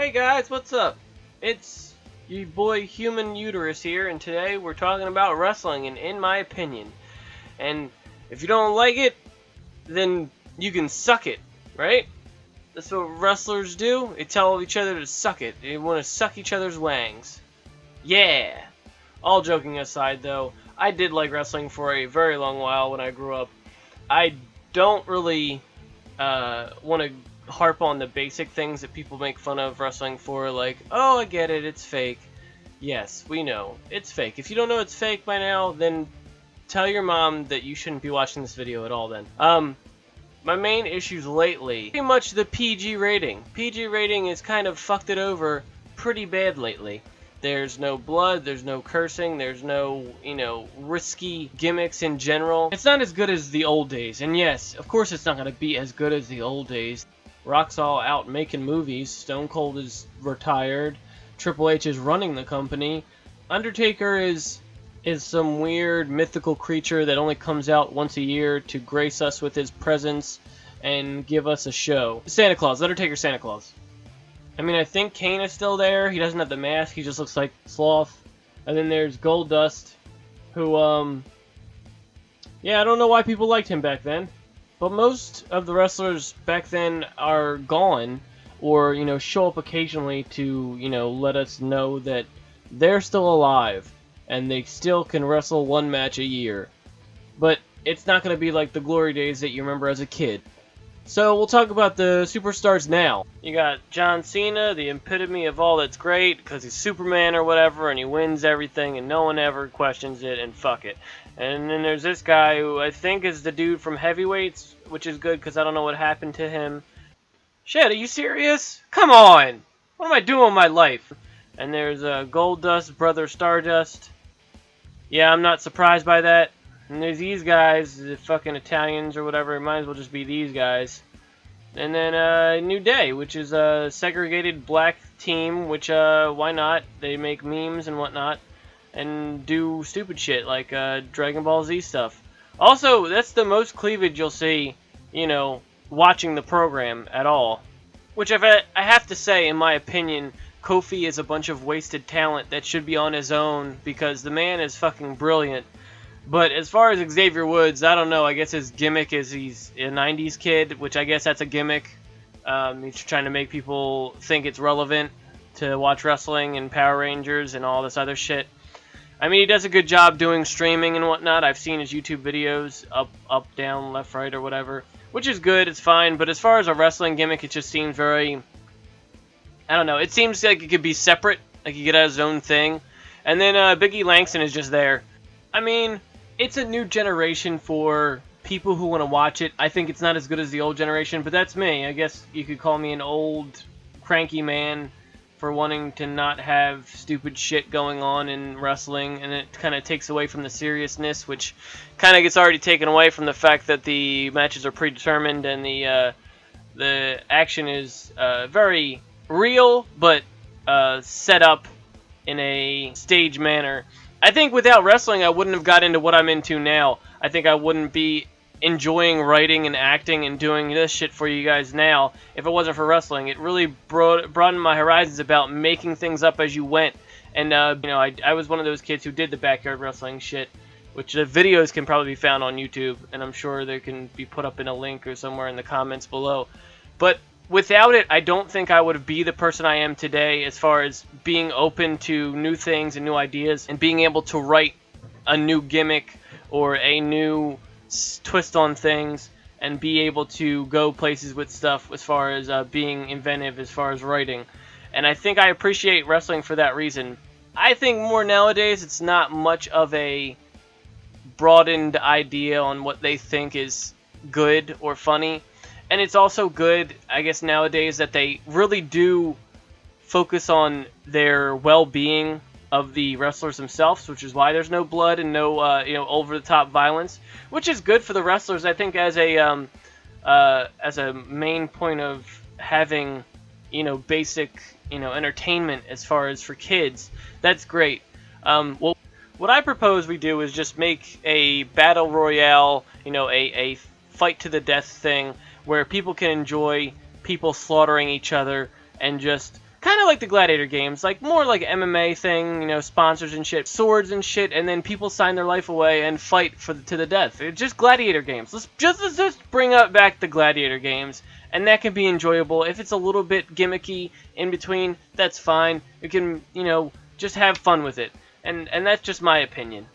Hey guys, what's up? It's your boy Human Uterus here, and today we're talking about wrestling and in my opinion. And if you don't like it, then you can suck it, right? That's what wrestlers do. They tell each other to suck it. They want to suck each other's wangs. Yeah! All joking aside though, I did like wrestling for a very long while when I grew up. I don't really want to harp on the basic things that people make fun of wrestling for, like, oh, I get it, it's fake. Yes, we know, it's fake. If you don't know it's fake by now, then tell your mom that you shouldn't be watching this video at all then. My main issues lately, pretty much the PG rating. PG rating has kind of fucked it over pretty bad lately. There's no blood, there's no cursing, there's no, risky gimmicks in general. It's not as good as the old days, and yes, of course it's not going to be as good as the old days. Rock's all out making movies, Stone Cold is retired, Triple H is running the company, Undertaker is some weird mythical creature that only comes out once a year to grace us with his presence and give us a show. Santa Claus, Undertaker Santa Claus. I mean, I think Kane is still there. He doesn't have the mask. He just looks like Sloth. And then there's Goldust, who, yeah, I don't know why people liked him back then. But most of the wrestlers back then are gone, or, show up occasionally to, let us know that they're still alive, and they still can wrestle one match a year. But it's not going to be like the glory days that you remember as a kid. So we'll talk about the superstars now. You got John Cena, the epitome of all that's great, because he's Superman or whatever, and he wins everything, and no one ever questions it, and fuck it. And then there's this guy who I think is the dude from Heavyweights, which is good because I don't know what happened to him. Shit, are you serious? Come on! What am I doing with my life? And there's Goldust, Brother Stardust. Yeah, I'm not surprised by that. And there's these guys, the fucking Italians or whatever, it might as well just be these guys. And then New Day, which is a segregated black team, which, why not? They make memes and whatnot, and do stupid shit like Dragon Ball Z stuff. Also, that's the most cleavage you'll see, watching the program at all. Which I have to say, in my opinion, Kofi is a bunch of wasted talent that should be on his own, because the man is fucking brilliant. But as far as Xavier Woods, I don't know. I guess his gimmick is he's a 90s kid, which I guess that's a gimmick. He's trying to make people think it's relevant to watch wrestling and Power Rangers and all this other shit. I mean, he does a good job doing streaming and whatnot. I've seen his YouTube videos, up, down, left, right, or whatever, which is good. It's fine. But as far as a wrestling gimmick, it just seems very, I don't know. It seems like it could be separate, like he could have his own thing. And then Biggie Langston is just there. I mean, it's a new generation for people who want to watch it. I think it's not as good as the old generation, but that's me. I guess you could call me an old, cranky man for wanting to not have stupid shit going on in wrestling, and it kind of takes away from the seriousness, which kind of gets already taken away from the fact that the matches are predetermined and the action is very real, but set up in a stage manner. I think without wrestling, I wouldn't have got into what I'm into now. I think I wouldn't be enjoying writing and acting and doing this shit for you guys now if it wasn't for wrestling. It really broadened my horizons about making things up as you went. And, I was one of those kids who did the backyard wrestling shit, which the videos can probably be found on YouTube, and I'm sure they can be put up in a link or somewhere in the comments below. But without it, I don't think I would be the person I am today as far as being open to new things and new ideas and being able to write a new gimmick or a new twist on things and be able to go places with stuff as far as being inventive as far as writing. And I think I appreciate wrestling for that reason. I think more nowadays it's not much of a broadened idea on what they think is good or funny. And it's also good, I guess, nowadays that they really do focus on their well-being of the wrestlers themselves, which is why there's no blood and no, over-the-top violence, which is good for the wrestlers, I think, as a main point of having, basic, entertainment as far as for kids. That's great. Well, what I propose we do is just make a battle royale, a fight to the death thing, where people can enjoy people slaughtering each other and just kind of like the gladiator games, like more like MMA thing, you know, sponsors and shit, swords and shit, and then people sign their life away and fight to the death. It's just gladiator games. Let's just bring up back the gladiator games, and that can be enjoyable. If it's a little bit gimmicky in between, that's fine. You can, you know, just have fun with it. And that's just my opinion.